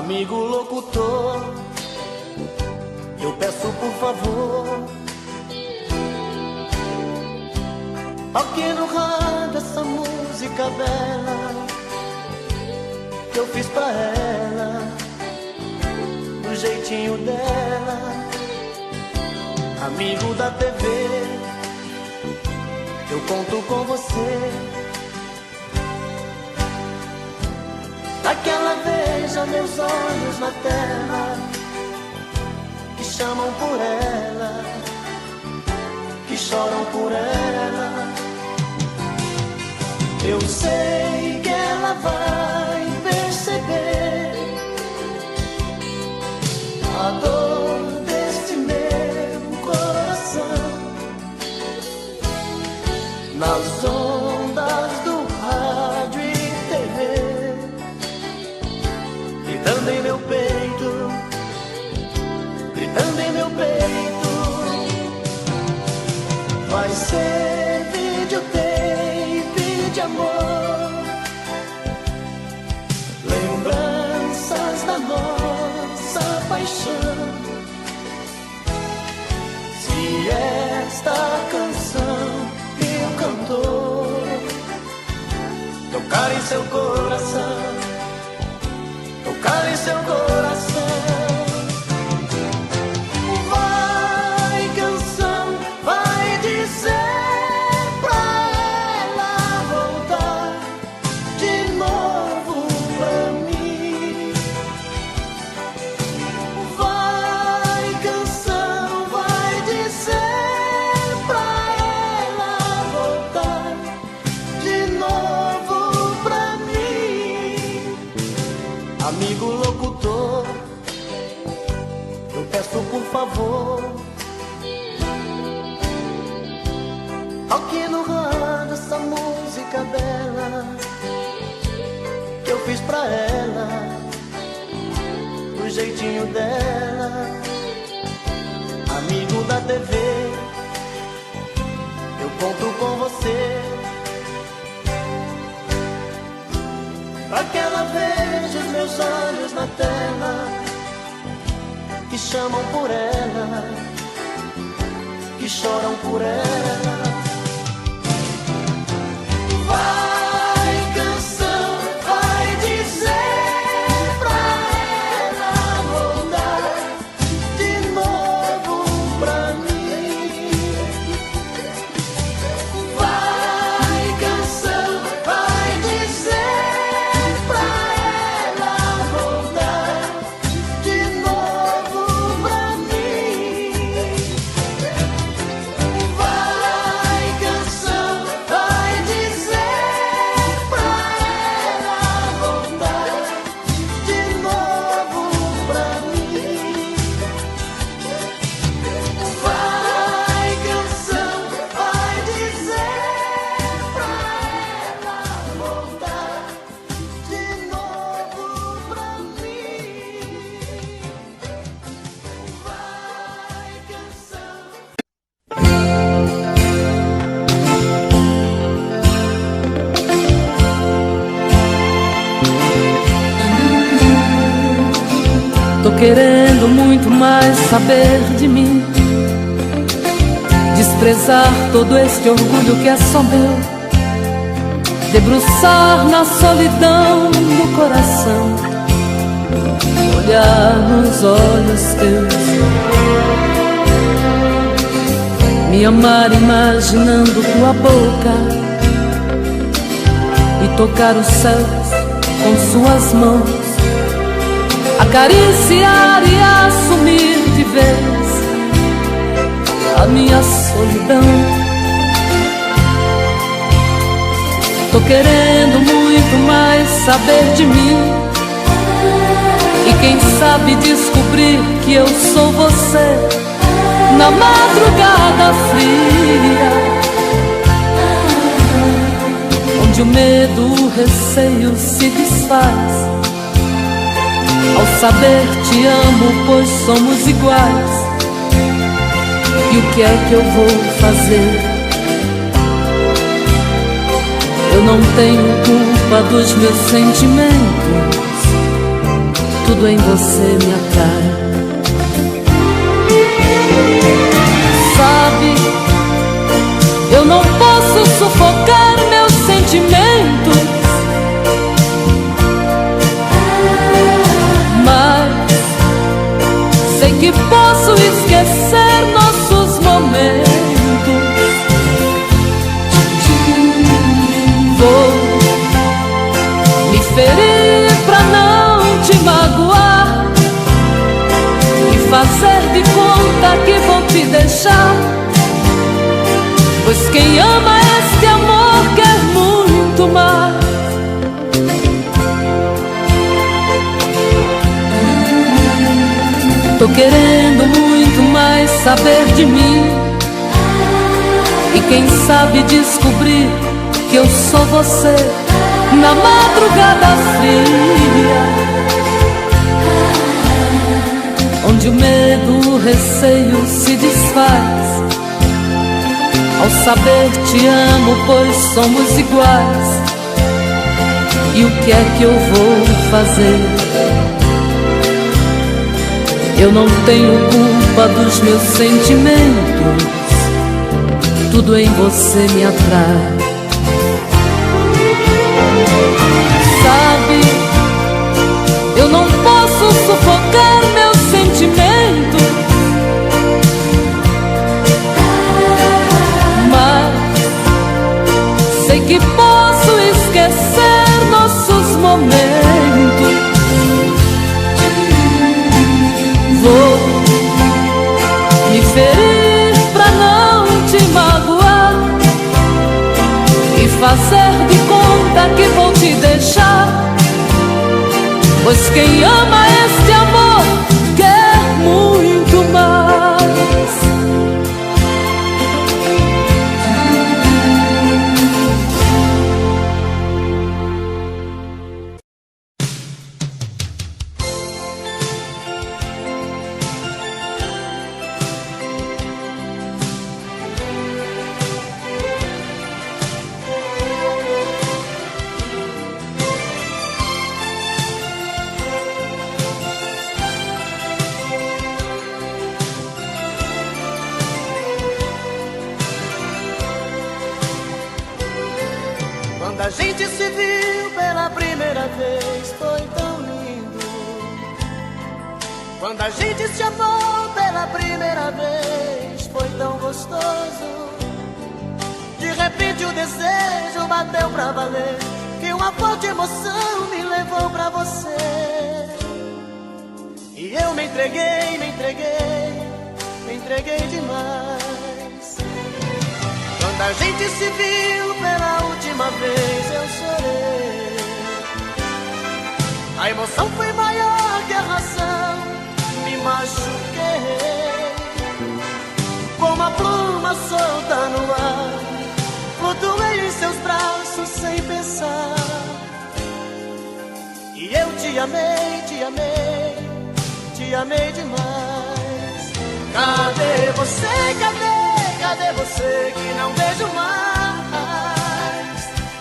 Amigo locutor, eu peço por favor, toque no rádio essa música bela que eu fiz pra ela, do jeitinho dela. Amigo da TV, eu conto com você, pra que ela veja meus olhos na tela, que chamam por ela, que choram por ela. Eu sei que ela vai perceber a dor deste meu coração nas ondas do rádio e TV, gritando em meu peito, gritando em meu peito. Vai ser videotape de amor, lembranças da nossa paixão. Se esta canção que o cantor tocar em seu coração, tocar em seu coração. Vai, canção, vai dizer pra ela voltar de novo pra mim. Vai, canção, vai dizer pra ela voltar de novo pra mim. Amigo locutor, eu peço por favor, toque no rádio essa música bela que eu fiz pra ela, do jeitinho dela. Amigo da TV, eu conto com você, pra que ela veja os meus olhos na tela, que chamam por ela, que choram por ela. Vai, canção, vai dizer pra ela voltar de novo pra mim. Vai, canção, vai dizer pra ela voltar de novo pra mim. Vai, canção, vai dizer pra ela voltar de novo pra mim. Vai, canção, vai dizer pra ela voltar de novo pra mim. Vai, canção. Tô querendo muito mais saber de mim, desprezar todo este orgulho que é só meu, debruçar na solidão do coração, olhar nos olhos teus, me amar imaginando tua boca e tocar os céus com suas mãos, acariciar e assumir de vez a minha solidão. Tô querendo muito mais saber de mim, e quem sabe descobrir que eu sou você na madrugada fria, onde o medo, o receio se desfaz ao saber te amo, pois somos iguais. E o que é que eu vou fazer? Eu não tenho culpa dos meus sentimentos, tudo em você me atrai. Sabe, eu não posso sufocar meus sentimentos, mas sei que posso esquecer nossos momentos. Vou me ferir pra não te magoar e fazer de conta que vou te deixar, pois quem ama este amor quer muito mais. Tô querendo muito mais saber de mim, e quem sabe descobrir que eu sou você na madrugada fria, onde o medo, o receio se desfaz ao saber te amo, pois somos iguais. E o que é que eu vou fazer? Eu não tenho culpa dos meus sentimentos, tudo em você me atrai. Sabe, eu não posso sufocar meus sentimentos, mas sei que posso esquecer nossos momentos. Vou me ferir pra não te magoar e fazer de conta que vou te deixar, pois quem ama este amor quer muito mais. Quando a gente se viu pela primeira vez foi tão lindo. Quando a gente se amou pela primeira vez foi tão gostoso. De repente o desejo bateu pra valer, que uma forte emoção me levou pra você. E eu me entreguei, me entreguei, me entreguei demais. Quando a gente se viu pela última vez eu chorei. A emoção foi maior que a razão, me machuquei. Como a pluma solta no ar, flutuei em seus braços sem pensar. E eu te amei, te amei, te amei demais. Cadê você, cadê? Cadê você que não vejo mais?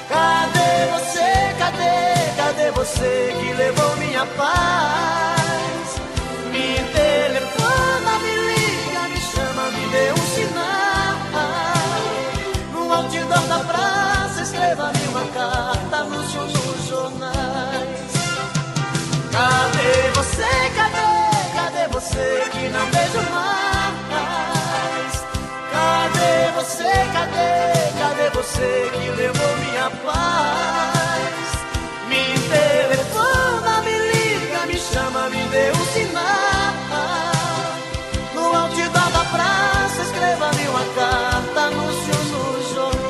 Cadê você, cadê? Cadê você que levou minha paz? Me telefona, me liga, me chama, me dê um sinal. No outdoor da praça, escreva-me uma carta nos jornais. Cadê você, cadê? Cadê você que não vejo mais? Cadê você, cadê? Cadê você que levou minha paz? Me telefona, me liga, me chama, me dê um sinal. No outdoor da praça, escreva-me uma carta, anúncio nos jornais.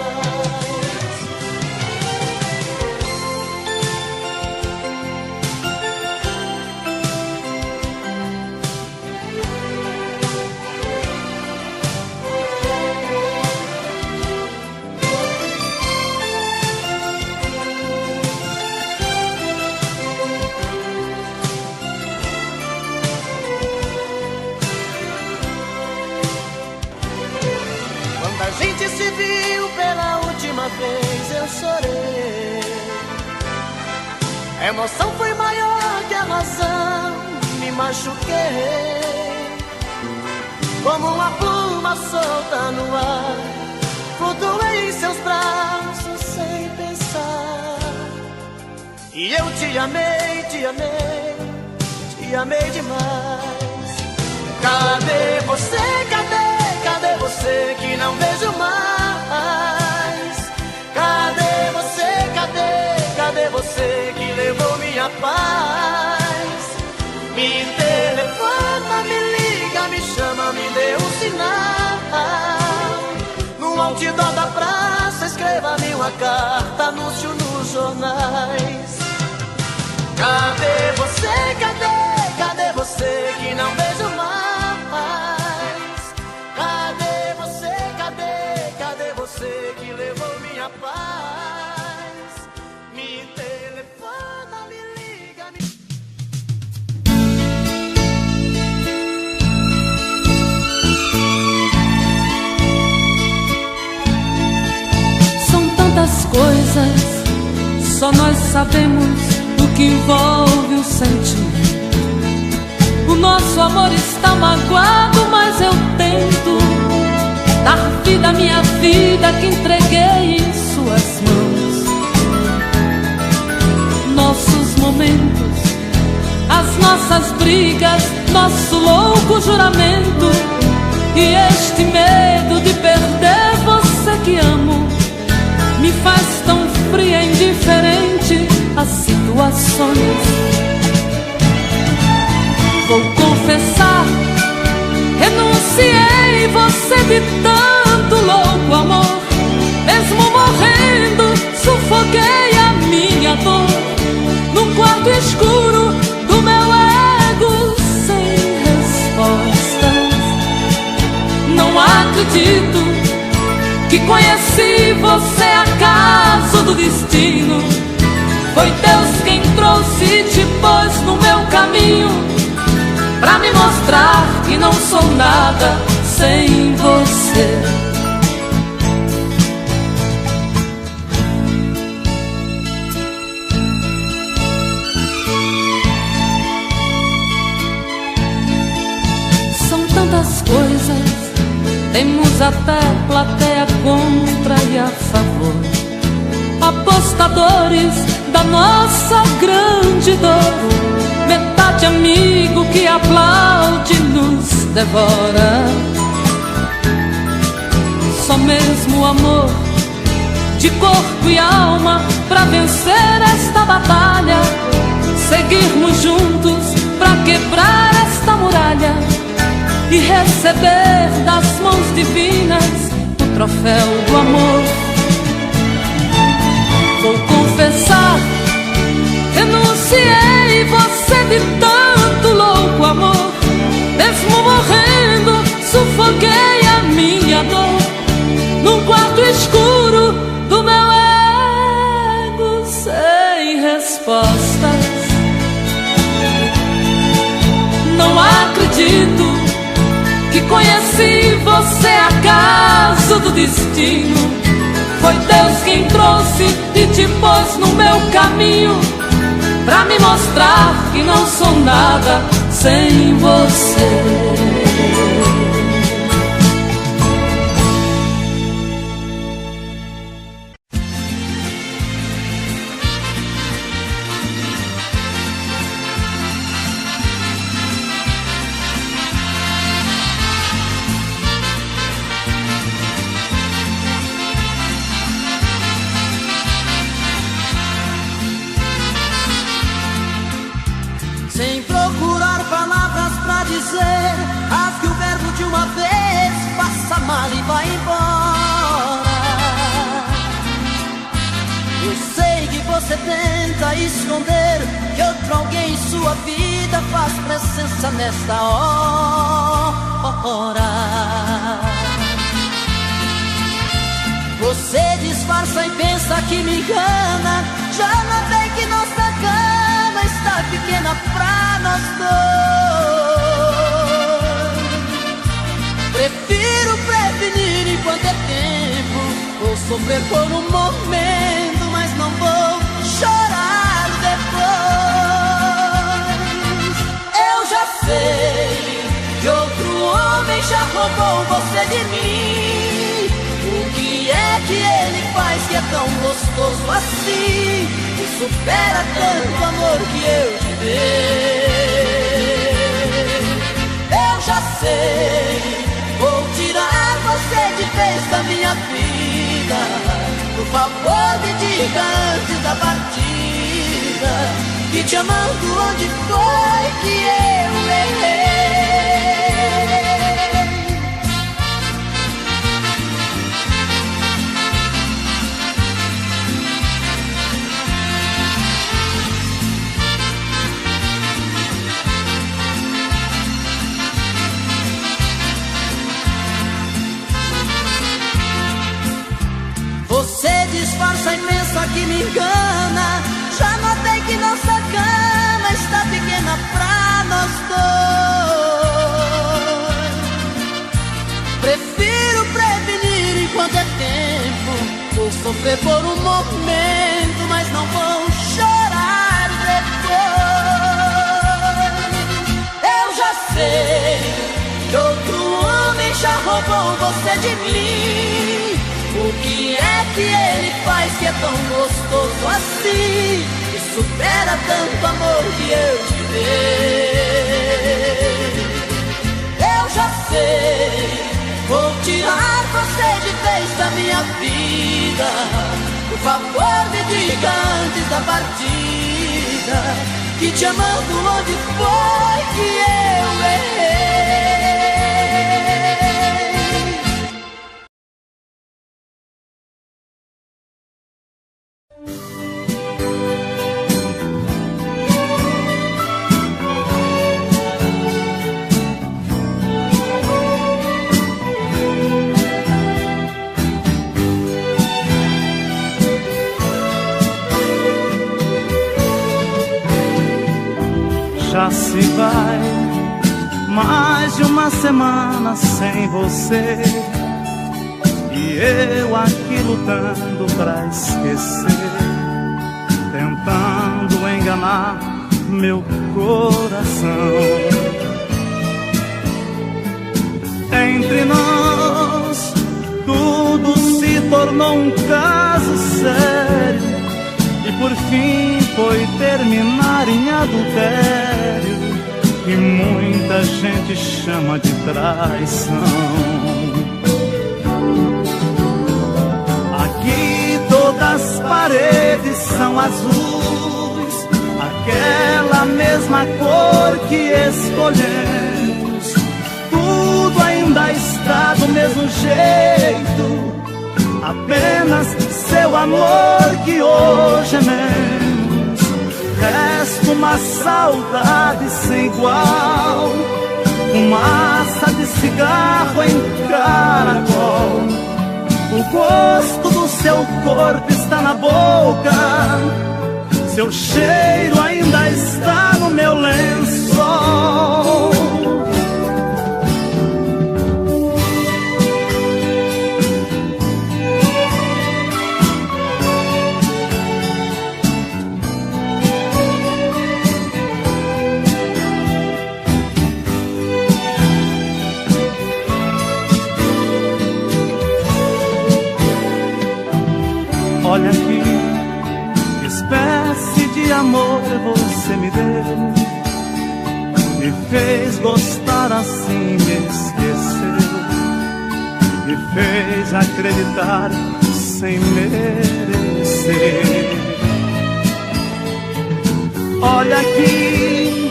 A gente se viu pela última vez eu chorei. A emoção foi maior que a razão. Me machuquei como uma pluma solta no ar. Flutuei em seus braços sem pensar. E eu te amei, te amei, te amei demais. Cadê você, cadê você que não vejo mais? Cadê você, cadê você que levou minha paz? Me telefona, me liga, me chama, me dê um sinal. No outdoor da praça, escreva-me uma carta, anúncio nos jornais. Cadê você, cadê você que não vejo mais? Cadê você, cadê você que levou minha paz? Me telefona, me liga, São tantas coisas, só nós sabemos o que envolve o sentir. O nosso amor está magoado, mas eu tento dar vida à minha vida que entreguei em suas mãos. Nossos momentos, as nossas brigas, nosso louco juramento e este medo de perder você que amo me faz tão fria e indiferente às situações. Vou confessar, renunciei você de tanto louco amor. Mesmo morrendo, sufoquei a minha dor num quarto escuro do meu ego sem respostas. Não acredito que conheci você acaso do destino. Foi Deus quem trouxe e te pôs no meu caminho pra me mostrar que não sou nada sem você. São tantas coisas, temos até plateia contra e a favor, apostadores da nossa grande dor, metade amigo que aplaude nos devora. Só mesmo o amor de corpo e alma pra vencer esta batalha, seguirmos juntos pra quebrar esta muralha e receber das mãos divinas o troféu do amor. Vou confessar, renunciei você de tanto louco amor. Mesmo morrendo, sufoquei a minha dor num quarto escuro do meu ego sem respostas. Não acredito que conheci você acaso do destino. Foi Deus quem trouxe e te pôs no meu caminho pra me mostrar que não sou nada sem você. Sem procurar palavras pra dizer, rasgue o verbo de uma vez, faça mal e vai embora. Eu sei que você tenta esconder que outro alguém em sua vida faz presença nesta hora. Você disfarça e pensa que me engana, já notei que nossa cama está pequena pra nós dois. Prefiro prevenir enquanto é tempo, vou sofrer por um momento, mas não vou chorar depois. homem já roubou você de mim. O que é que ele faz que é tão gostoso assim, que supera tanto amor que eu te dei? Eu já sei, vou tirar você de vez da minha vida. Por favor, me diga antes da partida, que te amando onde foi que eu errei. Você disfarça e pensa que me engana. Já notei que nossa cama está pequena pra nós dois. Prefiro prevenir enquanto é tempo. Vou sofrer por um momento, mas não vou chorar depois. Eu já sei que outro homem já roubou você de mim. O que é que ele faz que é tão gostoso assim, que supera tanto amor que eu te dei? Eu já sei, vou tirar você de vez da minha vida. Por favor, me diga antes da partida, que te amando onde foi que eu errei. Já se vai mais de uma semana sem você, e eu aqui lutando pra esquecer, tentando enganar meu coração. Entre nós tudo se tornou um caso sério, e por fim foi terminar em adultério, que muita gente chama de traição. Aqui todas as paredes são azuis, aquela mesma cor que escolhemos. Tudo ainda está do mesmo jeito, apenas seu amor que hoje é menos. Resta uma saudade sem igual, fumaça de cigarro em caracol. O gosto do seu corpo está na boca, seu cheiro ainda está no meu lençol. Olha aqui, que espécie de amor você me deu, me fez gostar assim, me esqueceu, me fez acreditar sem merecer. Olha aqui,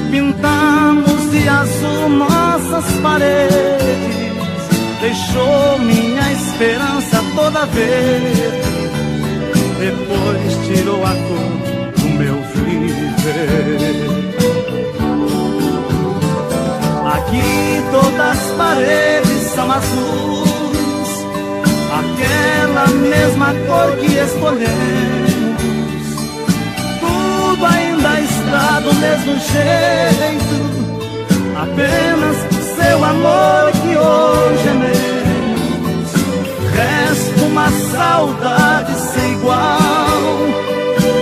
pintamos de azul nossas paredes, deixou minha esperança toda verde, depois tirou a cor do meu viver. Aqui todas as paredes são azuis, aquela mesma cor que escolhemos. Tudo ainda está do mesmo jeito, apenas seu amor que hoje é menos. Resta uma saudade sem igual,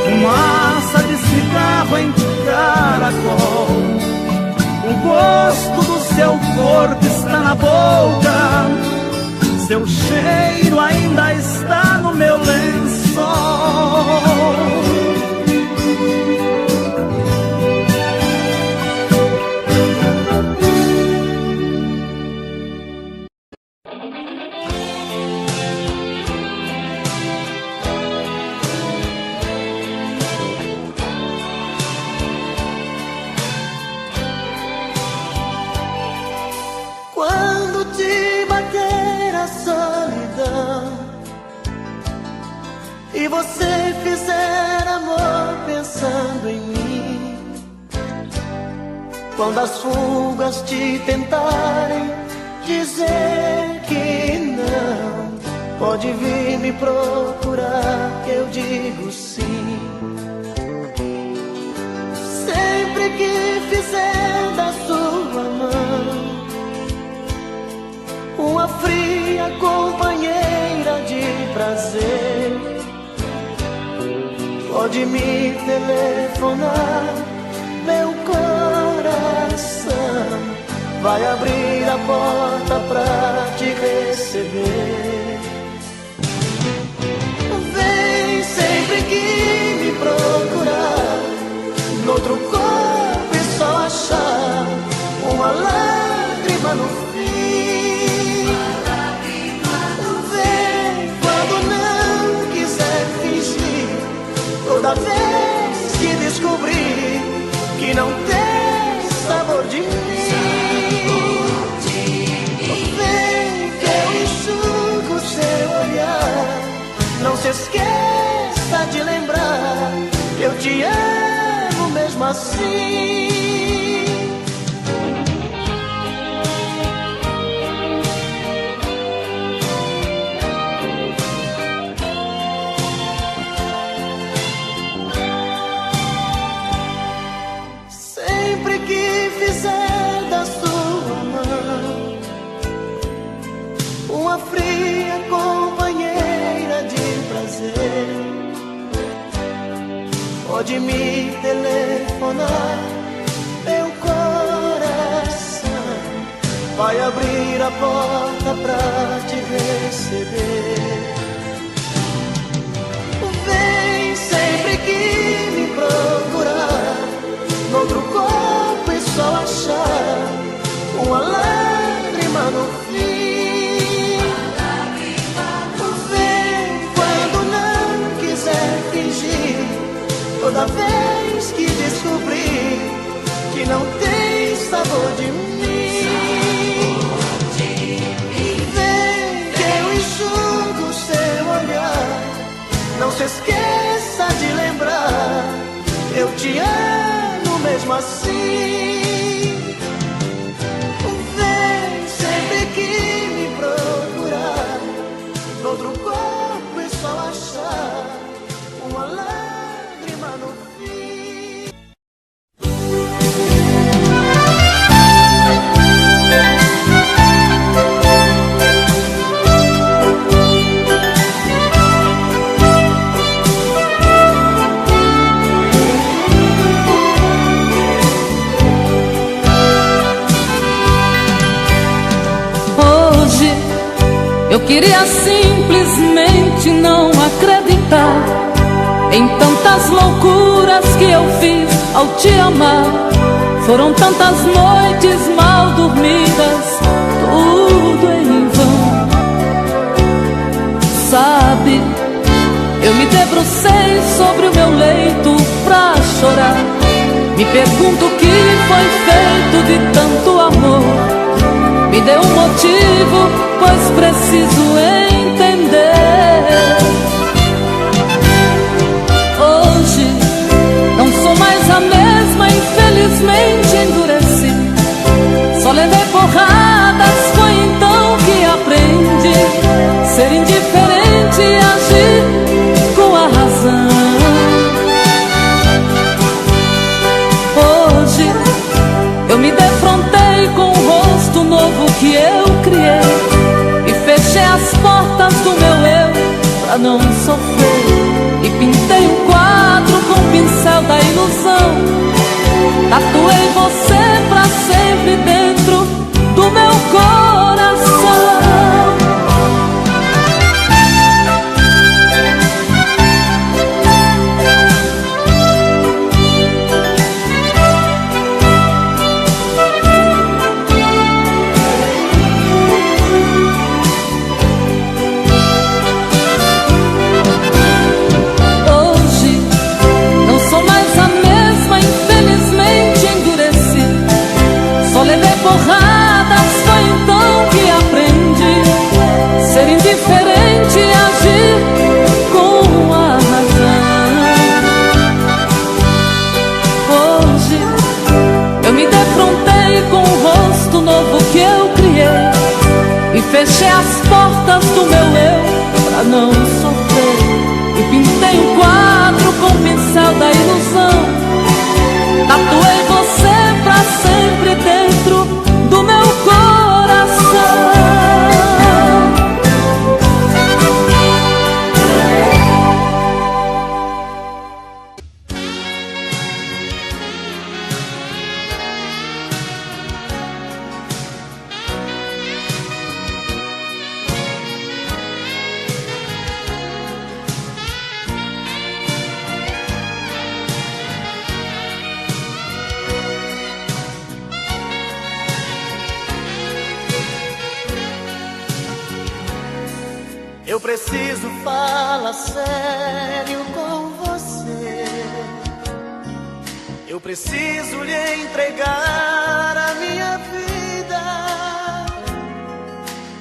fumaça de cigarro em caracol. O gosto do seu corpo amor que está na boca, seu cheiro ainda está no meu lençol. Quando te bater a solidão e você fizer amor pensando em mim, quando as fugas te tentarem dizer que não, pode vir me procurar que eu digo sim. Sempre que fizer da sua mão uma fria companheira de prazer, pode me telefonar, meu coração vai abrir a porta pra te receber. Vem sempre que me procurar, noutro corpo e só achar uma lágrima no fim. Toda vez que descobrir que não tem sabor de mim, vem que eu enxugo seu olhar. Não se esqueça de lembrar que eu te amo mesmo assim. Uma fria companheira de prazer, pode me telefonar, meu coração vai abrir a porta pra te receber. Vem sempre que me procurar, noutro corpo e só achar uma lágrima no fim. Toda vez que descobrir que não tem sabor de mim, vem que eu enxugo seu olhar. Não se esqueça de lembrar, eu te amo mesmo assim. Vem sempre que me procurar, noutro corpo e só achar uma lágrima no fim. Hoje eu queria simplesmente não acreditar em tantas loucuras que eu fiz ao te amar. Foram tantas noites mal dormidas, tudo em vão. Sabe, eu me debrucei sobre o meu leito pra chorar. Me pergunto o que foi feito de tanto amor. Me dê um motivo, pois preciso entender. Hoje não sou mais a mesma, infelizmente endureci. Só levei porradas, foi então que aprendi ser indiferente e agir com a razão. Hoje eu me defrontei com o rosto novo que eu criei e fechei as portas do meu eu pra não sofrer. E pintei um quadro com o pincel da ilusão. Tatuei você pra sempre dentro do do meu coração. Hoje não sou mais a mesma, infelizmente endureci. Só levei porradas, foi então que aprendi ser indiferente e agir com a razão. Hoje eu me defrontei com o rosto novo que eu criei e fechei as portas do meu eu pra não sofrer. E pintei um quadro com o pincel da ilusão. Tatuei você pra sempre dentro do meu coração. Eu preciso falar sério com você. Eu preciso lhe entregar a minha vida.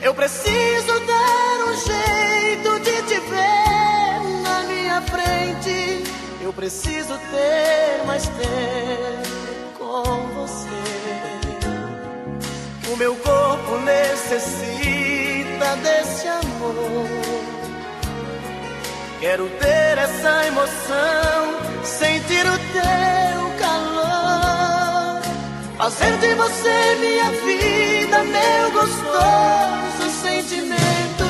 Eu preciso dar um jeito de te ver na minha frente. Eu preciso ter mais tempo com você. O meu corpo necessita desse amor. Quero ter essa emoção, sentir o teu calor, fazer de você minha vida, meu gostoso sentimento.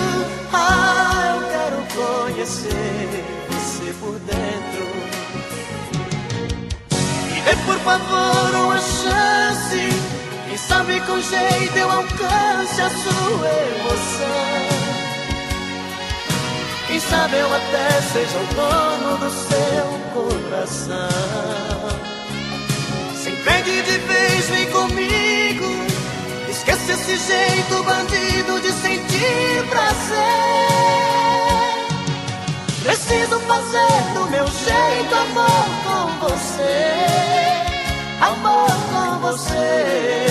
Ah, eu quero conhecer você por dentro. Me dê por favor uma chance, quem sabe com jeito eu alcance a sua emoção. Quem sabe eu até seja o dono do seu coração. Se entregue de vez, vem comigo. Esqueça esse jeito bandido de sentir prazer. Preciso fazer do meu jeito amor com você. Amor com você.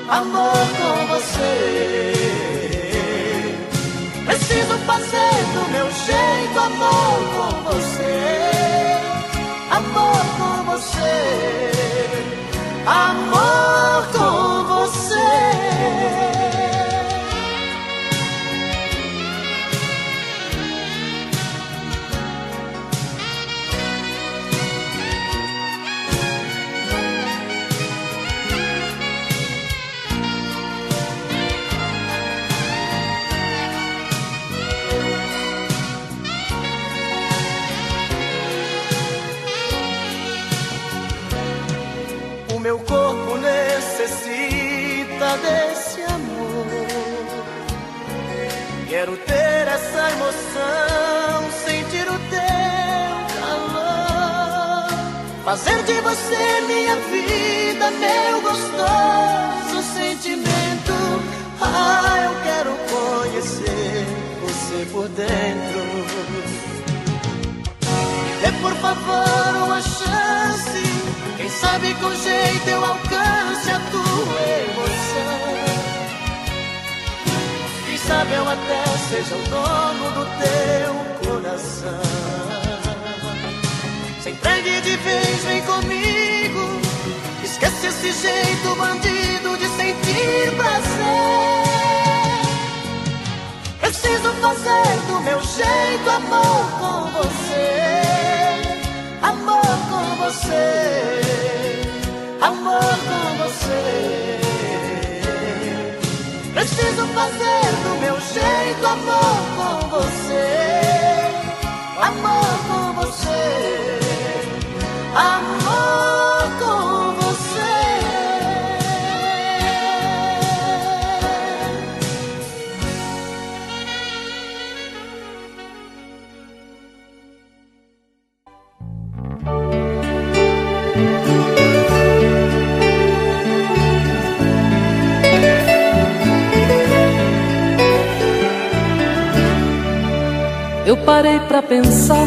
Amor com você. Preciso fazer do meu jeito amor com você. Amor com você. Amor com você. Meu corpo necessita desse amor. Quero ter essa emoção, sentir o teu calor, fazer de você minha vida, meu gostoso sentimento. Ah, eu quero conhecer você por dentro. Dê por favor uma chance, quem sabe com jeito eu alcance a tua emoção. Quem sabe eu até seja o dono do teu coração. Se entregue de vez, vem comigo. Esquece esse jeito bandido de sentir prazer. Preciso fazer do meu jeito amor com você. Amor com você, amor com você. Preciso fazer do meu jeito amor com você. Amor com você, amor com você. parei pra pensar,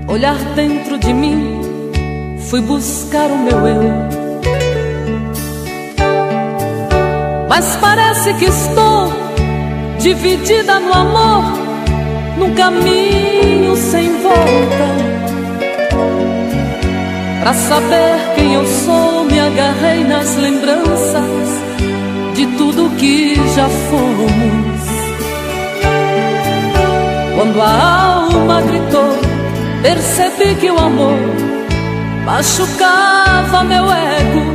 olhar dentro de mim, fui buscar o meu eu. Mas parece que estou dividida no amor, num caminho sem volta. Pra saber quem eu sou, me agarrei nas lembranças de tudo que já fomos. Quando a alma gritou, percebi que o amor machucava meu ego.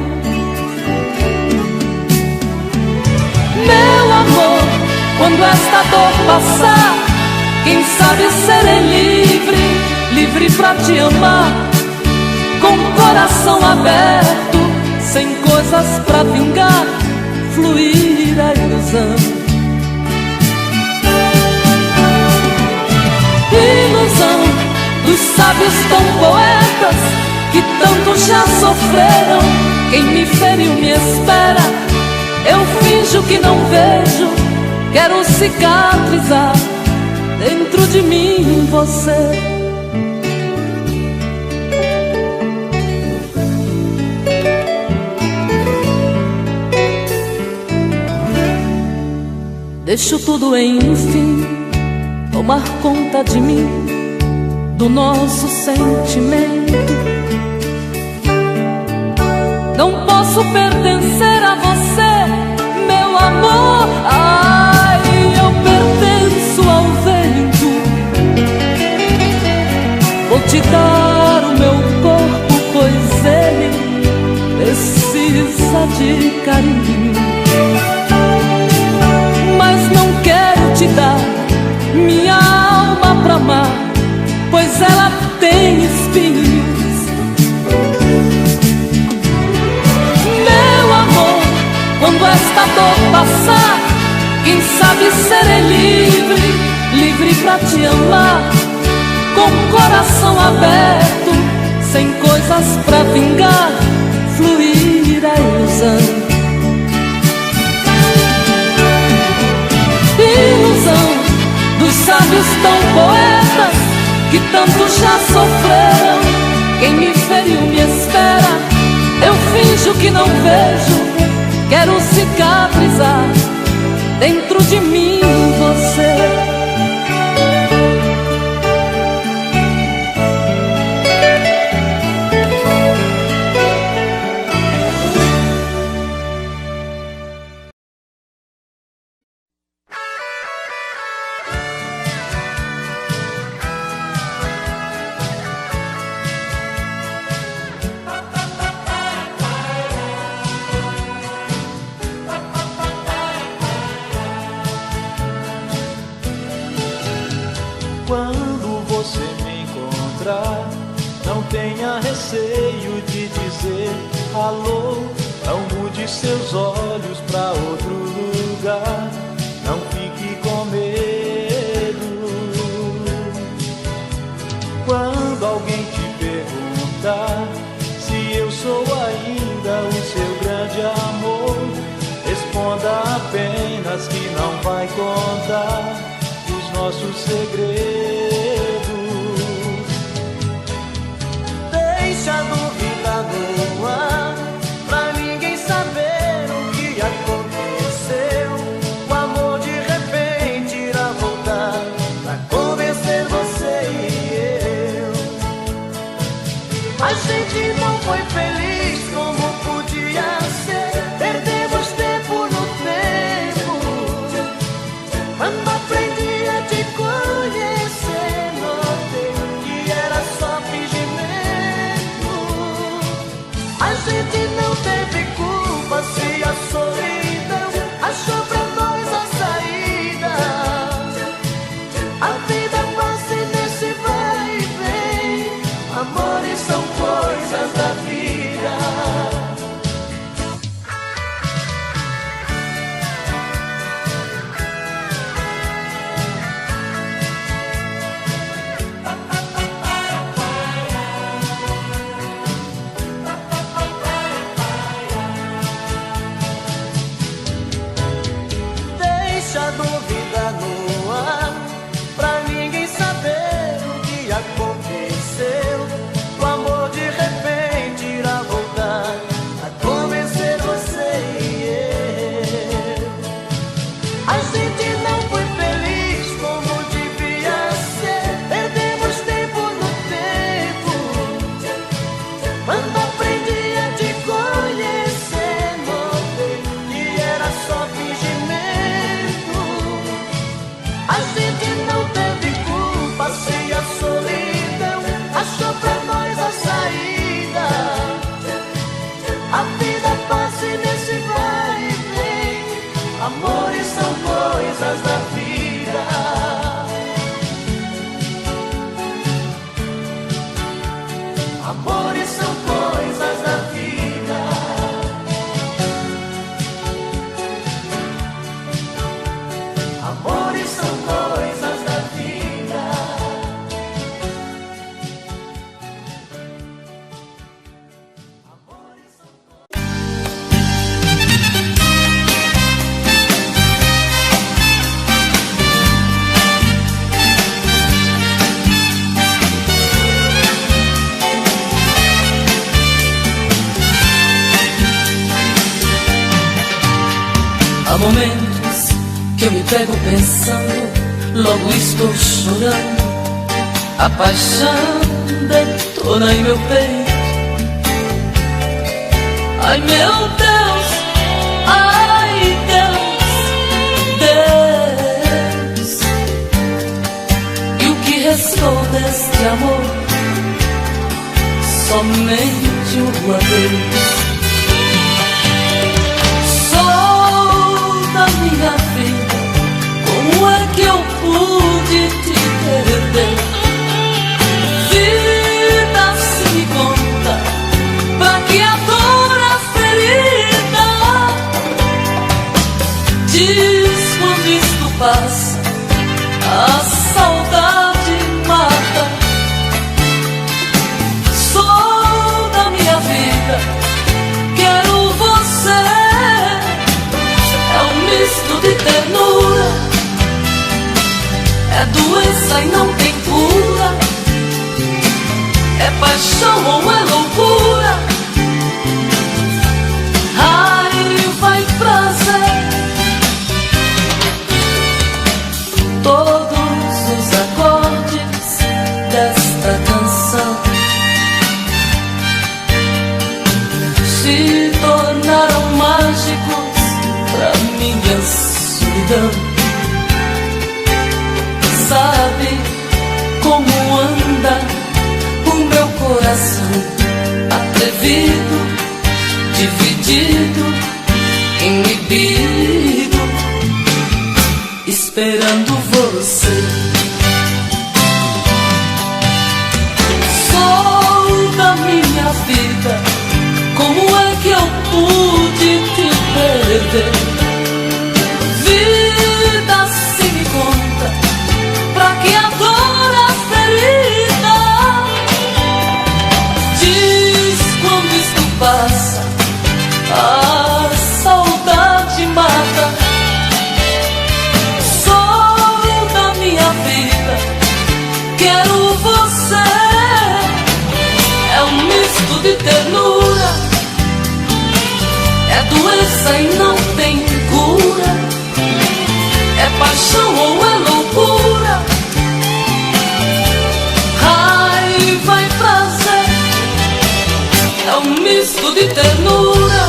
Meu amor, quando esta dor passar, quem sabe serei livre, livre pra te amar, com o coração aberto, sem coisas pra vingar, fluir a ilusão. Ilusão dos sábios tão poetas, que tanto já sofreram. Quem me feriu me espera, eu finjo que não vejo, quero cicatrizar dentro de mim você. Deixo tudo enfim tomar conta de mim, do nosso sentimento. Não posso pertencer a você, meu amor. Ai, eu pertenço ao vento. Vou te dar o meu corpo, pois ele precisa de carinho. Mas não quero te dar minha alma pra amar, pois ela tem espinhos. Meu amor, quando esta dor passar, quem sabe serei livre, livre pra te amar, com o coração aberto, sem coisas pra vingar, fluir a ilusão. Ilusão dos sábios tão poetas, que tanto já sofreram. Quem me feriu me espera, eu finjo que não vejo, quero cicatrizar dentro de mim você. Quando você me encontrar, não tenha receio de dizer alô. Não mude seus olhos pra outro lugar, não fique com medo. Quando alguém te perguntar se eu sou ainda o seu grande amor, responda apenas que não vai contar nossos segredos. Deixa a dúvida no ar, pra ninguém saber o que aconteceu. O amor de repente irá voltar pra convencer você e eu. A gente não foi feliz como podia ser, perdemos tempo no tempo. Quando aprendi a te conhecer, Amores são coisas da vida. Amores são coisas da vida. Amores são coisas da vida. Amores são Há momentos que eu me pego pensando, logo estou chorando. A paixão detona em meu peito. Ai meu Deus, ai Deus, Deus. E o que restou deste amor? Somente um adeus. Minha vida, como é que eu pude te perder? Vida, se me conta, pra que a dor, a ferida? Diz quando isto passa, a saudade mata. Sou da minha vida, quero você. Misto de ternura, é doença e não tem cura, é paixão ou é loucura. Raiva e prazer, todos os acordes desta canção se tornaram mágicos pra minha solidão. Sabe como anda o meu coração? Atrevido, dividido, inibido, esperando você. Sou da minha vida, como é que eu pude te perder? Vida, se me conta, pra que a dor, a ferida? Diz quando isto passa, a saudade mata. Sou da minha vida, quero você. É um misto de ternura, é doença e não tem cura, é paixão ou é loucura. Raiva e prazer, é um misto de ternura,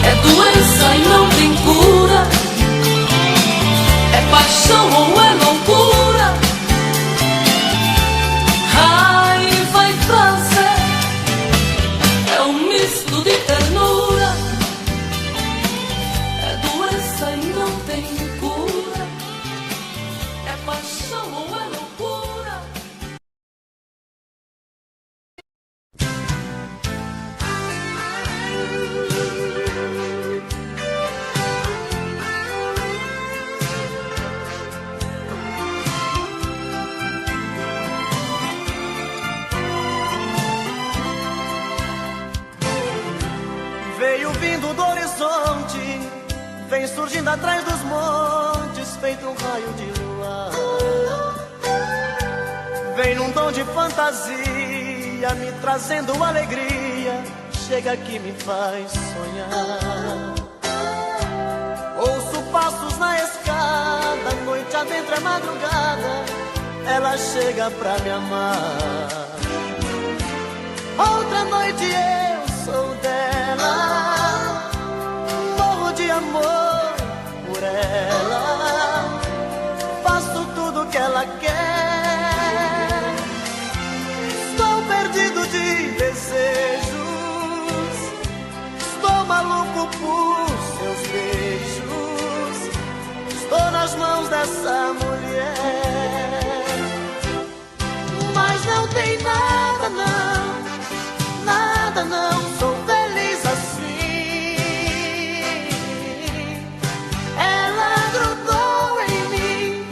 é doença e não tem cura, é paixão ou é loucura. Raiva e prazer, é um misto de ternura, é doença e não tem cura, é paixão ou é loucura. Veio vindo do horizonte, vem surgindo atrás dos montes, feito um raio de luar. Vem num tom de fantasia, me trazendo alegria, chega aqui me faz sonhar. Ouço passos na escada, noite adentro é madrugada, ela chega pra me amar. Outra noite eu sou dela, morro de amor por ela, faço tudo que ela quer. Estou perdido de desejos, estou maluco por seus beijos. dessa mulher. Mas não tem nada não, nada não, sou feliz assim. Ela grudou em mim,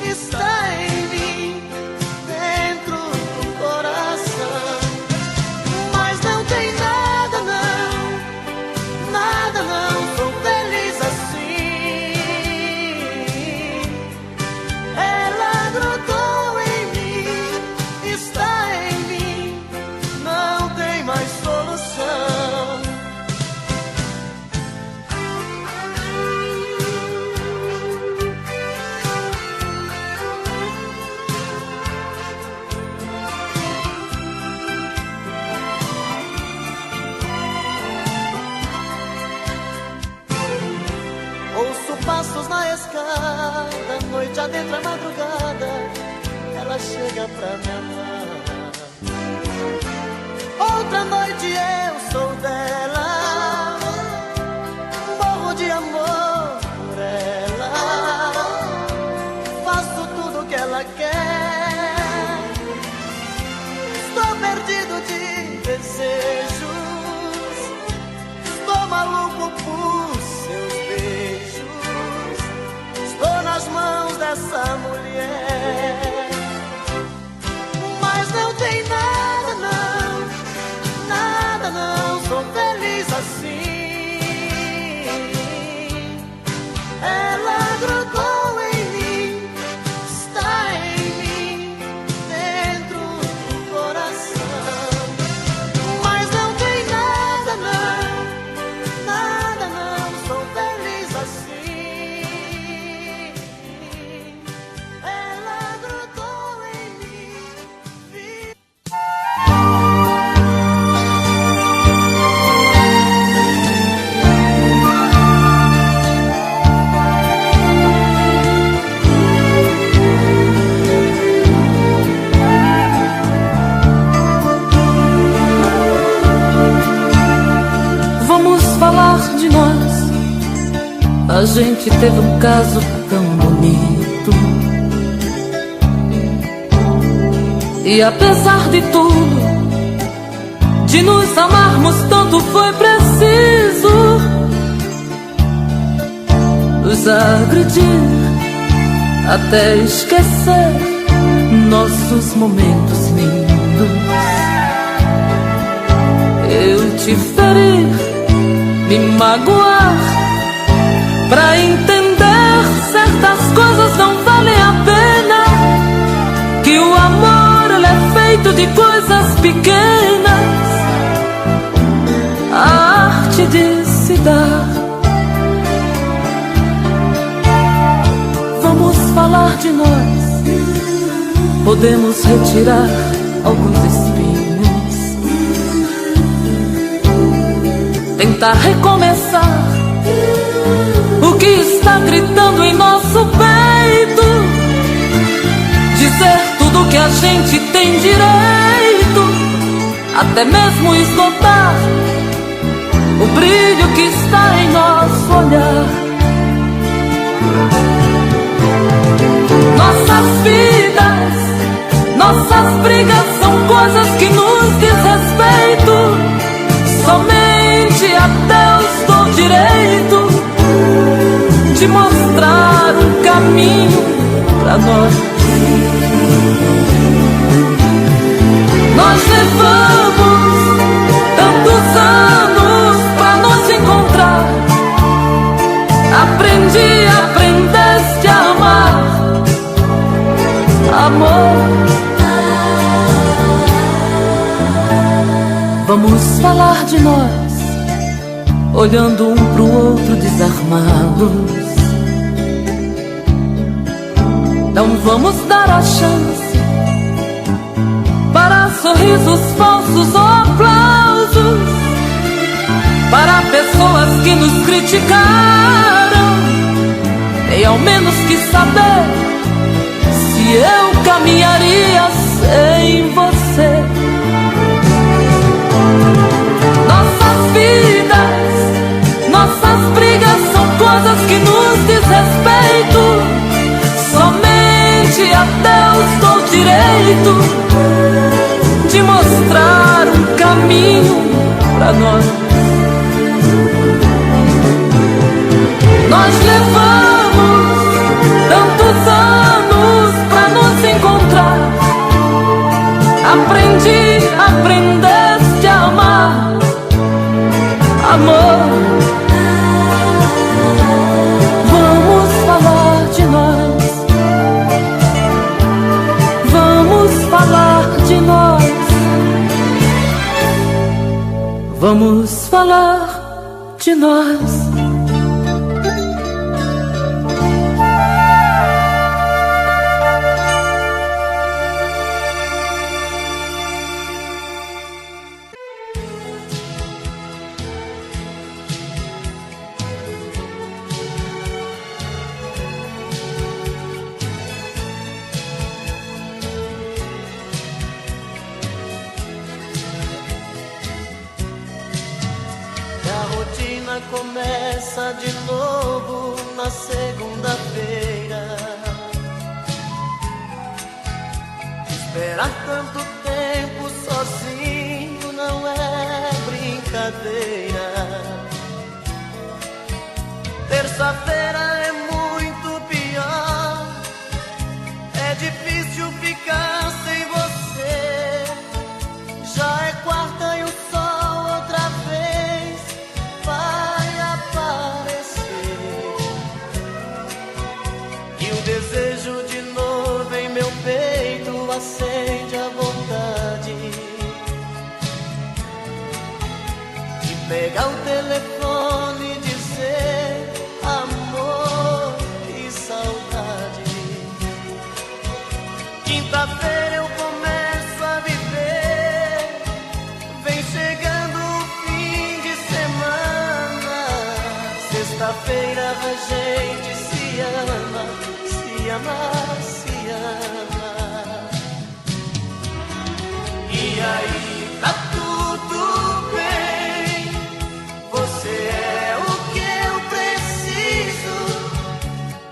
está em mim, dentro do coração. Mas não tem nada não, nada não, sou feliz assim. Ela grudou em mim, está em mim, não tem mais solução. Ouço passos na escada, noite adentro a madrugada, ela chega pra me amar. Outra noite eu sou dela, morro de amor por ela, faço tudo que ela quer. Estou perdido de desejos, estou maluco por seus beijos, estou nas mãos dessa mulher. Mas não tem nada não, nada não, sou feliz assim. Ela grudou em mim, está em mim, dentro do coração. Mas não tem nada não, nada não, sou feliz assim. Ela grudou em mim. Vamos falar de nós. A gente teve um caso tão bonito, e apesar de tudo, de nos amarmos tanto, foi preciso nos agredir até esquecer nossos momentos lindos. Eu te ferir, me magoar, pra entender certas coisas não valem a pena. Que o amor, ele é feito de coisas pequenas, a arte de se dar. Vamos falar de nós, podemos retirar alguns espinhos, tentar recomeçar o que está gritando em nosso peito, dizer tudo que a gente tem direito, até mesmo esgotar o brilho que está em nosso olhar. Nossas vidas, nossas brigas são coisas que nos diz respeito. Somente a Deus dou direito de mostrar um caminho pra nós. Nós levamos tantos anos pra nos encontrar. Aprendi, aprendeste a amar, amor. Vamos falar de nós, olhando um pro outro desarmados. Não vamos dar a chance para sorrisos falsos ou aplausos, para pessoas que nos criticaram. Tem ao menos que saber se eu caminharia sem você. Nossas vidas, nossas brigas são coisas que nos diz respeito. Somente a Deus dou direito de mostrar um caminho pra nós. Nós levamos tantos anos pra nos encontrar. Aprendeste a amar, amor. Vamos falar de nós. Vamos falar de nós. Vamos falar de nós. Começa de novo na segunda-feira. Esperar tanto tempo sozinho não é brincadeira. Terça-feira é muito pior. É difícil ficar sem você. Já é quarta e o sol outra vez vai aparecer. E o desejo de novo em meu peito acende a vontade de pegar o telefone e dizer amor e saudade. Quinta-feira eu começo a viver, vem chegando o fim de semana. Sexta-feira a gente se ama, se ama, se ama. E aí tá tudo bem, você é o que eu preciso.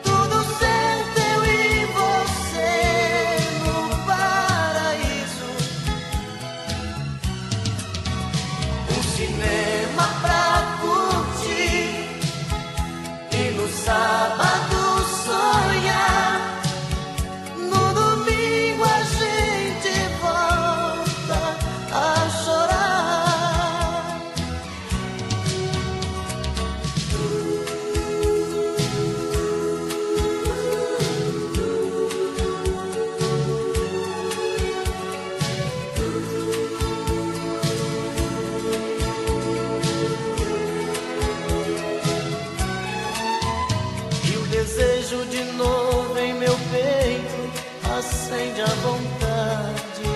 Tudo certo, eu e você no paraíso. Um cinema pra curtir e no sábado sonhar. No domingo a gente volta a chorar. E o desejo de novo em meu peito acende a vontade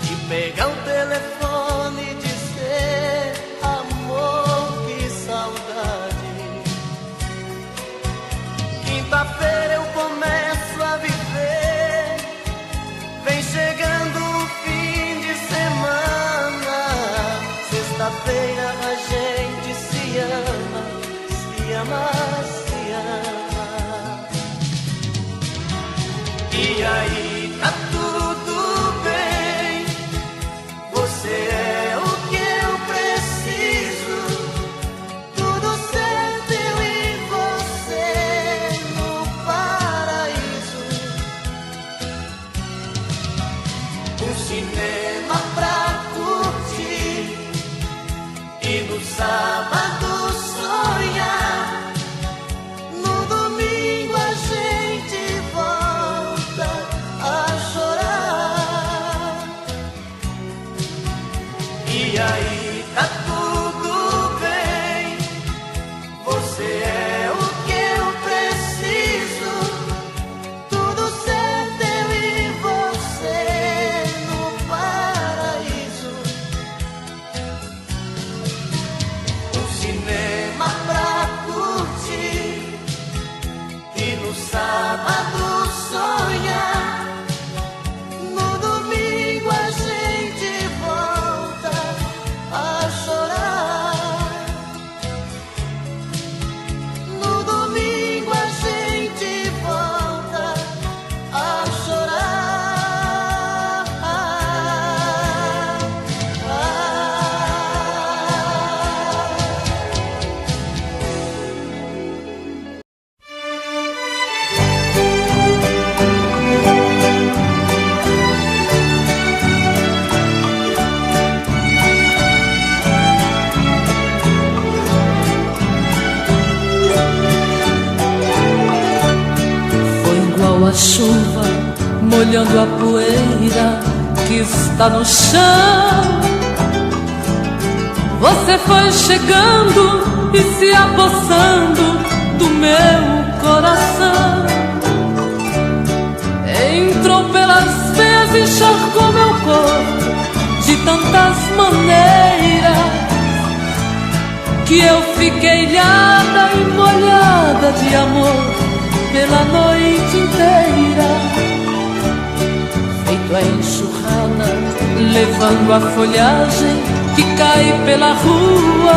de pegar o telefone e dizer amor, que saudade. Quinta-feira eu começo a viver, vem chegando o fim de semana. Sexta-feira a gente se ama, se ama, se ama. E aí tá tudo bem, você é o que eu preciso. Tudo certo, eu e você no paraíso. Um cinema pra curtir e no sábado sonhar. No domingo a gente volta a chuva, molhando a poeira que está no chão. Você foi chegando e se apossando do meu coração. Entrou pelas veias e encharcou meu corpo de tantas maneiras, que eu fiquei ilhada e molhada de amor pela noite inteira. Feito a enxurrada, levando a folhagem que cai pela rua,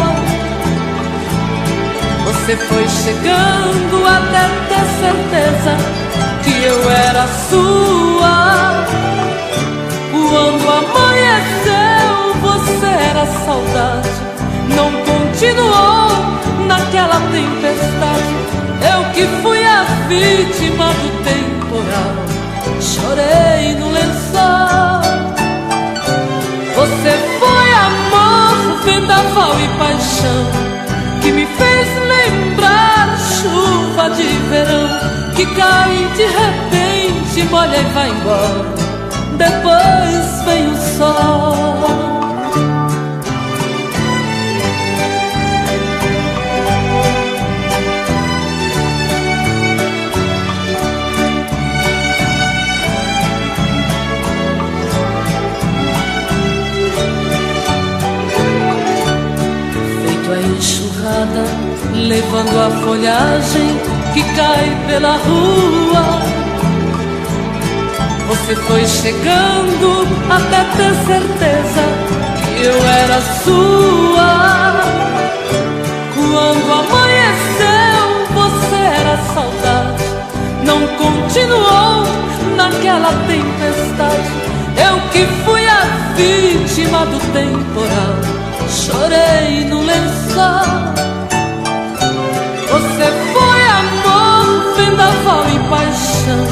você foi chegando até ter certeza que eu era sua. Quando amanheceu, você era saudade, não continuou naquela tempestade. Eu que fui a vítima do temporal, chorei no lençol. Você foi amor, vendaval e paixão, que me fez lembrar chuva de verão, que cai de repente, molha e vai embora, depois vem o sol. Enxurrada, levando a folhagem que cai pela rua, você foi chegando até ter certeza que eu era sua. Quando amanheceu, você era saudade, não continuou naquela tempestade. Eu que fui a vítima do temporal, chorei no lençol. Você foi amor, vendaval e paixão,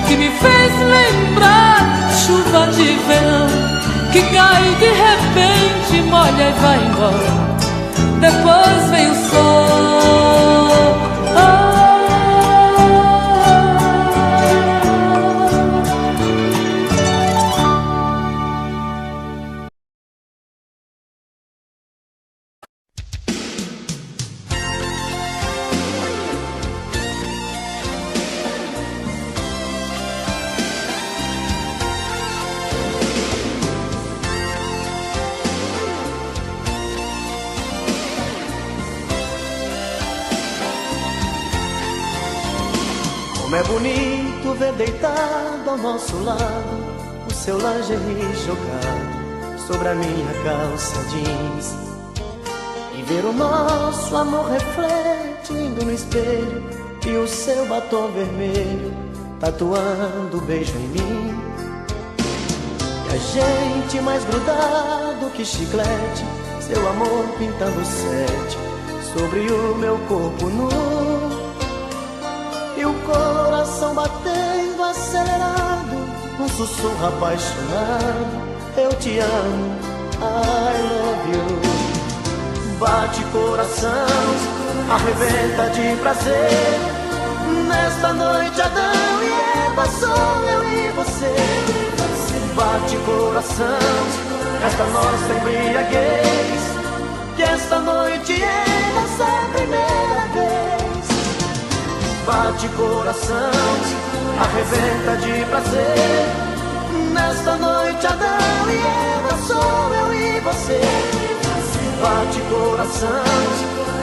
que me fez lembrar chuva de verão, que cai de repente, molha e vai embora, depois vem o sol. Como é bonito ver deitado ao nosso lado o seu lingerie jogado sobre a minha calça jeans, e ver o nosso amor refletindo no espelho, e o seu batom vermelho tatuando o beijo em mim, e a gente mais grudado que chiclete, seu amor pintando sete sobre o meu corpo nu, e o coração batendo acelerado, um sussurro apaixonado: eu te amo, I love you. Bate coração, arrebenta de prazer, nesta noite Adão e Eva sou eu e você. Bate coração, esta nossa embriaguez, que esta noite é nossa primeira vez. Bate coração, arrebenta de prazer, nesta noite Adão e Eva sou eu e você. Bate coração,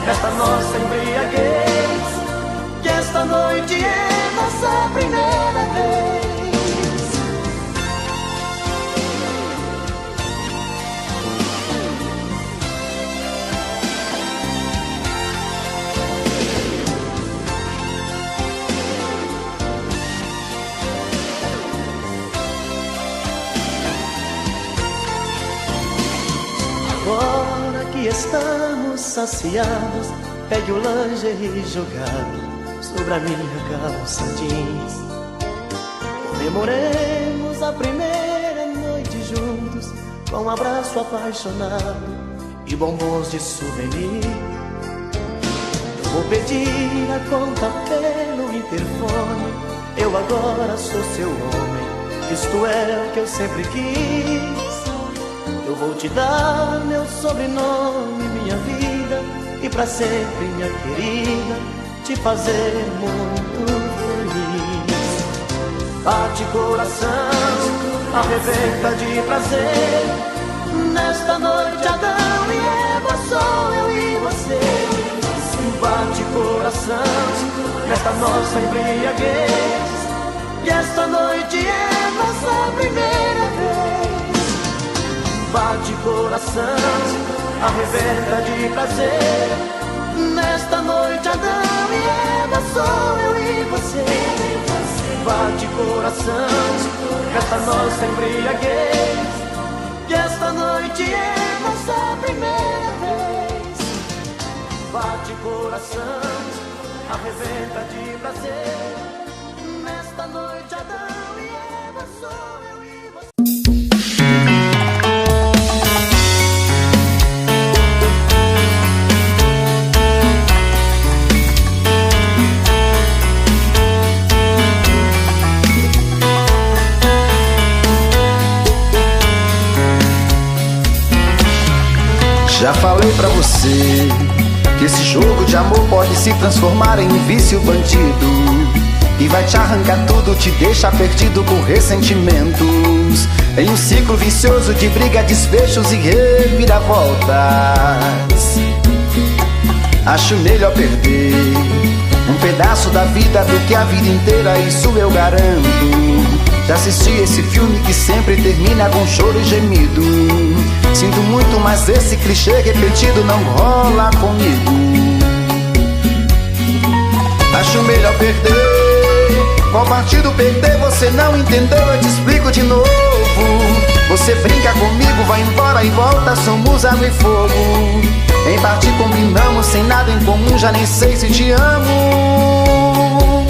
esta nossa embriaguez, que esta noite é nossa primeira vez. Agora que estamos saciados, pegue o lingerie jogado sobre a minha calça jeans. Comemoremos a primeira noite juntos, com um abraço apaixonado e bombons de souvenir. Eu vou pedir a conta pelo interfone, eu agora sou seu homem. Isto é o que eu sempre quis. Eu vou te dar meu sobrenome, minha vida, e pra sempre, minha querida, te fazer muito feliz. Bate coração, arrebenta de prazer. Nesta noite Adão e Eva, sou eu e você. Bate coração, nesta nossa embriaguez, e esta noite é nossa primeira vez. Bate coração, arrebenta de prazer. Nesta noite Adão e Eva, sou eu e você. Bate coração, nesta nossa embriaguez, e esta noite é nossa primeira vez. Bate coração, arrebenta de prazer. Nesta noite Adão e Eva, sou eu e você. Já falei pra você que esse jogo de amor pode se transformar em um vício bandido, que vai te arrancar tudo, te deixar perdido com ressentimentos, em um ciclo vicioso de briga, desfechos e reviravoltas. Acho melhor perder um pedaço da vida do que a vida inteira, isso eu garanto. Já assisti esse filme que sempre termina com choro e gemido. Sinto muito, mas esse clichê repetido não rola comigo. Acho melhor perder. Qual partido perder? Você não entendeu, eu te explico de novo. Você brinca comigo, vai embora e volta, somos água e fogo. Em parte combinamos, sem nada em comum, já nem sei se te amo.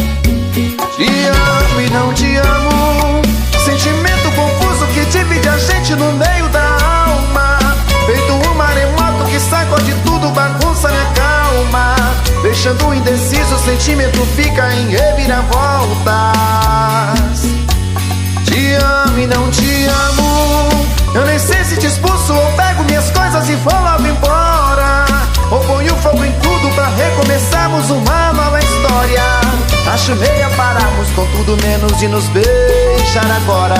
Te amo e não te amo, sentimento confuso que divide a gente no meio da alma. Feito um maremoto que sacode tudo, bagunça minha calma. Deixando indeciso, o sentimento fica em reviravoltas. Te amo e não te amo, eu nem sei se te expulso ou pego minhas coisas e vou logo embora, ou ponho fogo em tudo pra recomeçarmos uma nova história. Acho meia pararmos com tudo menos de nos beijar agora.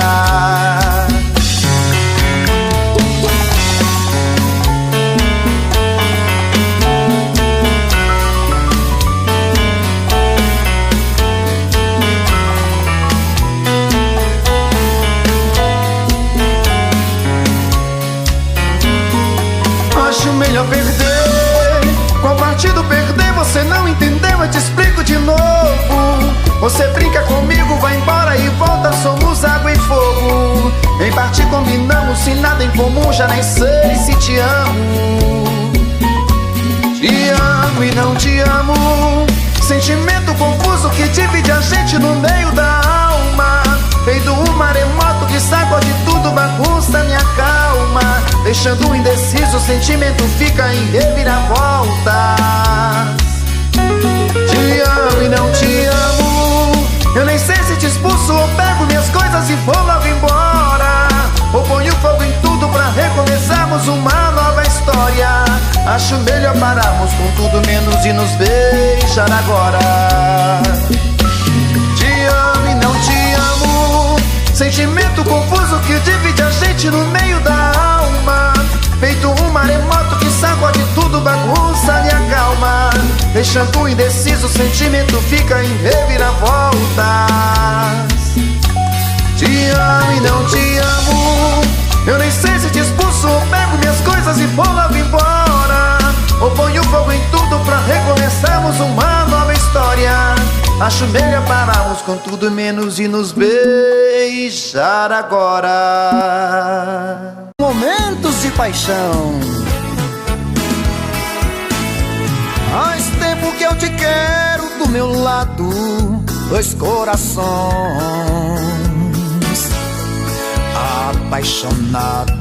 Acho melhor perder. Qual partido perder? Você não entendeu, eu te explico de novo. Você brinca comigo, vai embora e volta, somos água e fogo. Em parte combinamos, sem nada em comum, já nem sei se te amo. Te amo e não te amo, sentimento confuso que divide a gente no meio da alma. Feito um maremoto que sacode tudo, bagunça minha calma. Deixando indeciso, o sentimento fica em reviravoltas. Te amo e não te amo, eu nem sei se te expulso ou pego minhas coisas e vou logo embora, ou ponho fogo em tudo pra recomeçarmos uma nova história. Acho melhor pararmos com tudo menos de nos beijar agora. Te amo e não te amo, sentimento confuso que divide a gente no meio da alma. Feito um maremoto que sacode tudo, bagunça minha calma. Deixando indeciso, o sentimento fica em reviravoltas. Te amo e não te amo, eu nem sei se te expulso ou pego minhas coisas e vou logo embora, ou ponho fogo em tudo pra recomeçarmos uma nova história. Acho melhor pararmos com tudo menos de nos beijar agora. Momentos de paixão. Faz tempo que eu te quero do meu lado, dois corações apaixonados,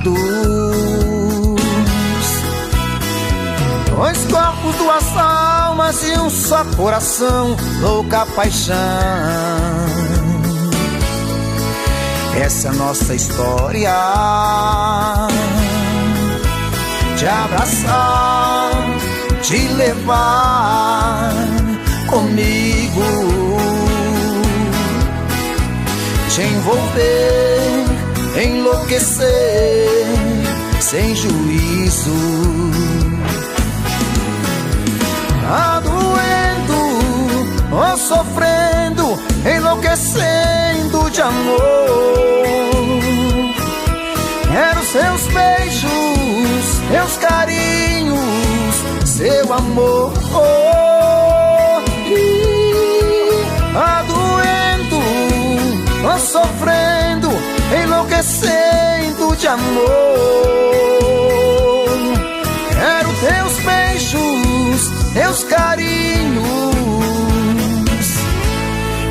dois corpos, duas almas e um só coração, louca paixão. essa é a nossa história. Te abraçar, te levar comigo, te envolver, enlouquecer sem juízo, adoendo ou sofrendo, enlouquecendo de amor. Quero seus beijos, seus carinhos, seu amor. Adoendo ou sofrendo, enlouquecendo de amor. Quero teus beijos, teus carinhos,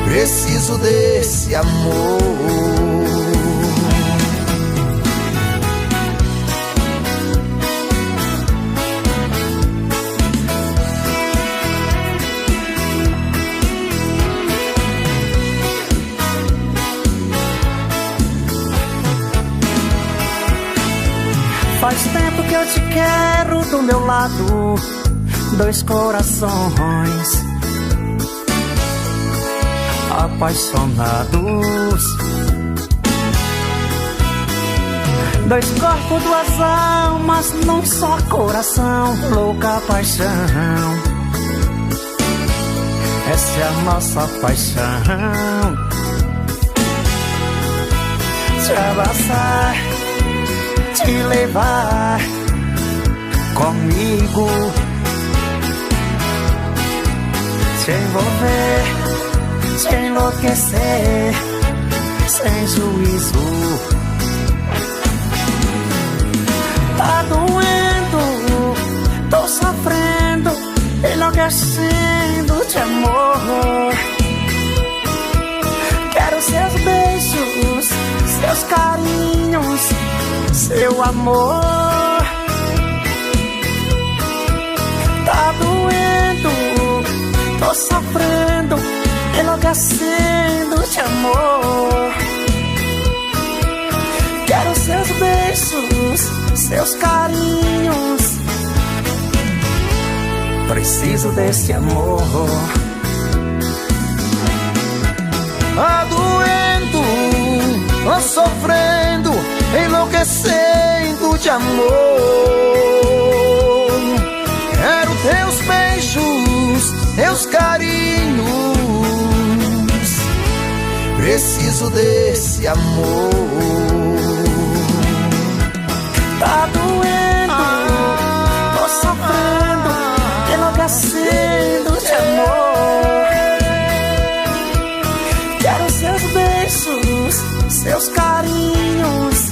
preciso desse amor. Faz tempo que eu te quero do meu lado, dois corações apaixonados, dois corpos, duas almas num só coração, louca paixão. Essa é a nossa paixão. Te abraçar, te levar comigo, te envolver, te enlouquecer sem juízo. Tá doendo, tô sofrendo, enlouquecendo de amor. Quero seus beijos, seus carinhos, seu amor. Tá doendo, tô sofrendo, enlouquecendo de amor. Quero seus beijos, seus carinhos, preciso desse amor. Adoendo ou sofrendo, enlouquecendo de amor. Quero teus beijos, teus carinhos, preciso desse amor. Tá doendo, tô sofrendo, enlouquecendo de amor. Quero seus beijos, seus carinhos,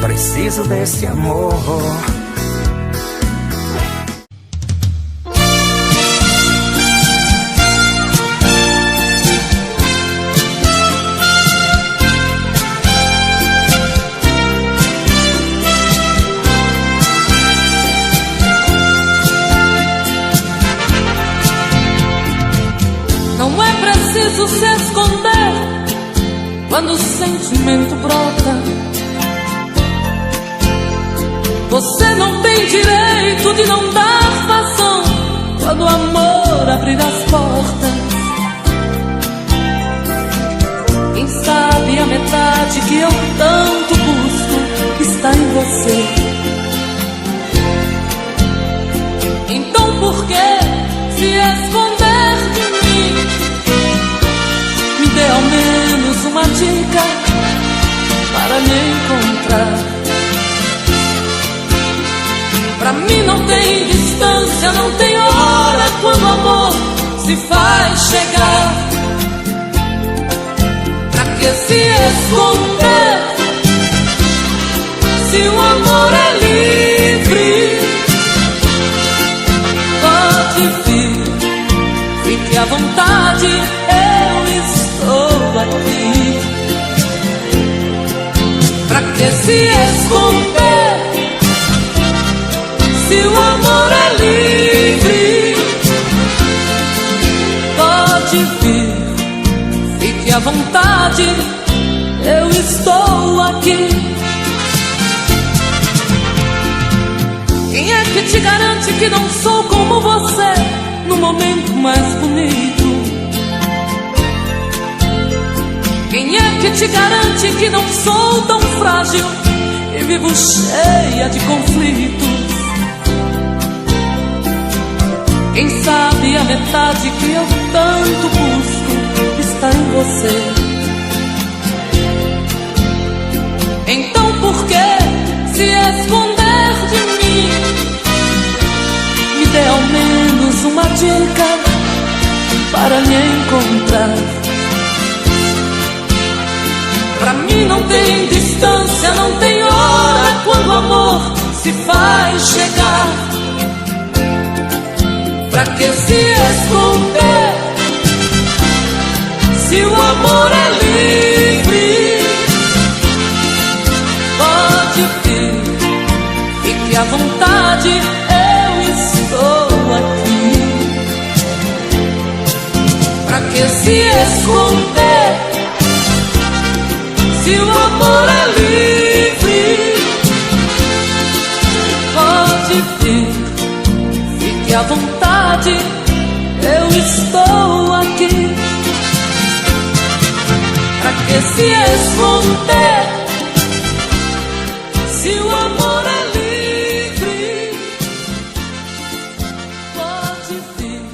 preciso desse amor. Não é preciso se esconder quando o sentimento brota. Você não tem direito de não dar vazão quando o amor abrir as portas. Quem sabe a metade que eu tanto busco está em você. Então por que se esconder de mim? Me dê ao menos uma dica para me encontrar. Pra mim não tem distância, não tem hora quando o amor se faz chegar. Pra que se esconder se o amor é livre? Pode vir, fique à vontade, eu estou aqui. Pra que se esconder se o amor é livre? Pode vir, fique à vontade, metade, eu estou aqui. Quem é que te garante que não sou como você no momento mais bonito? Quem é que te garante que não sou tão frágil e vivo cheia de conflitos? Quem sabe a metade que eu tanto busco está em você. Então por que se esconder de mim? Me dê ao menos uma dica para me encontrar. Pra mim não tem distância, não tem hora quando o amor se faz chegar. Pra que se esconder se o amor é livre? Pode vir, fique à vontade, eu estou aqui. Pra que se esconder se o amor é livre? Pode vir, fique à vontade, eu estou aqui. Pra que se esconder se o amor é livre? Pode vir.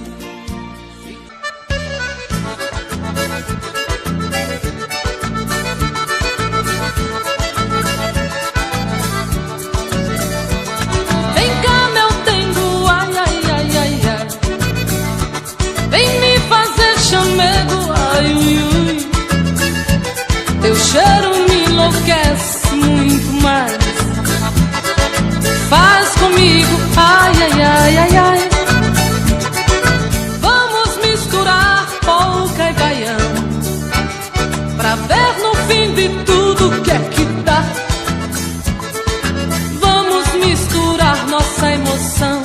Vem cá, meu dengo, ai, ai, ai, ai, ai. Vem me fazer chamego, ai, ui, ui. Teu cheiro me enlouquece muito mais. Faz comigo, ai, ai, ai, ai, ai. Vamos misturar polca e baião pra ver no fim de tudo que é que dá. Vamos misturar nossa emoção,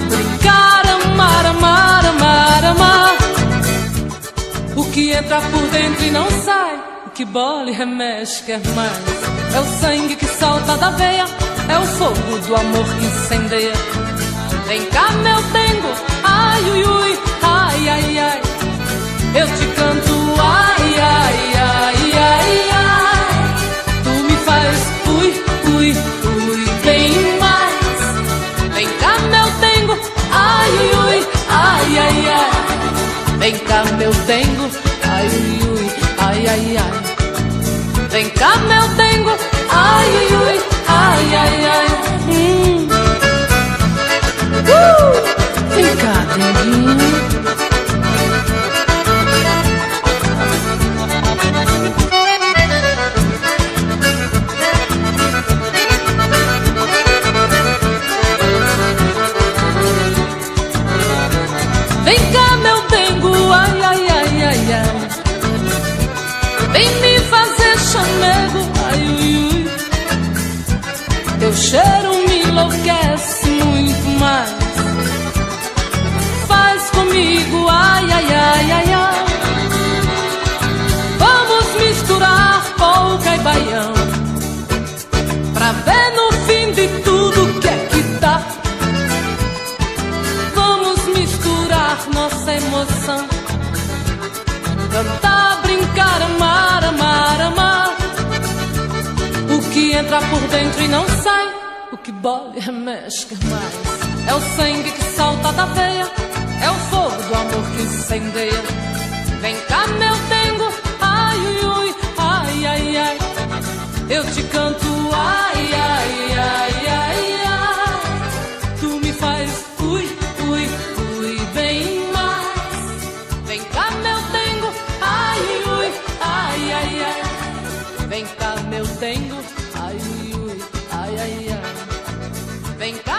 brincar, amar, amar, amar, amar. O que entra por dentro e não sai, o que bola e remexe quer mais. É o sangue que salta da veia, é o fogo do amor que incendeia. Vem cá, meu dengo, ai, ui, ui, ai, ai, ai. Eu te canto, ai, ai, ai, ai, ai. Tu me faz, ui, ui, ui, bem mais. Vem cá, meu dengo, ai, ui, ui, ai, ai, ai. Vem cá, meu dengo, ai, ui, ui, ai, ai, ai. Vem cá, meu dengo, ai, ui, ui, ai, ai, ai. Vem cá, denguinho. Vem cá, meu dengo, ai, ai, ai, ai, ai. Vem me fazer chamego, ai, ui, ui. Teu cheiro me enlouquece muito mais. Faz comigo, ai, ai, ai, ai, ai. Vamos misturar polca e baião pra ver no fim de tudo que é que dá. Vamos misturar nossa emoção, cantar, brincar, amar, amar, amar. O que entra por dentro e não sai, o que bola e remexe quer mais. É o sangue que salta da veia, é o fogo do amor que incendeia. Vem cá, meu dengo, ai, ui, ui, ai, ai, ai. Eu te canto, ai, ai, ai, ai, ai. Tu me faz, ui, ui, ui, bem mais. Vem cá, meu dengo, ai, ui, ai, ai, ai. Vem cá, meu dengo, ai, ui, ai, ai, ai. Vem cá.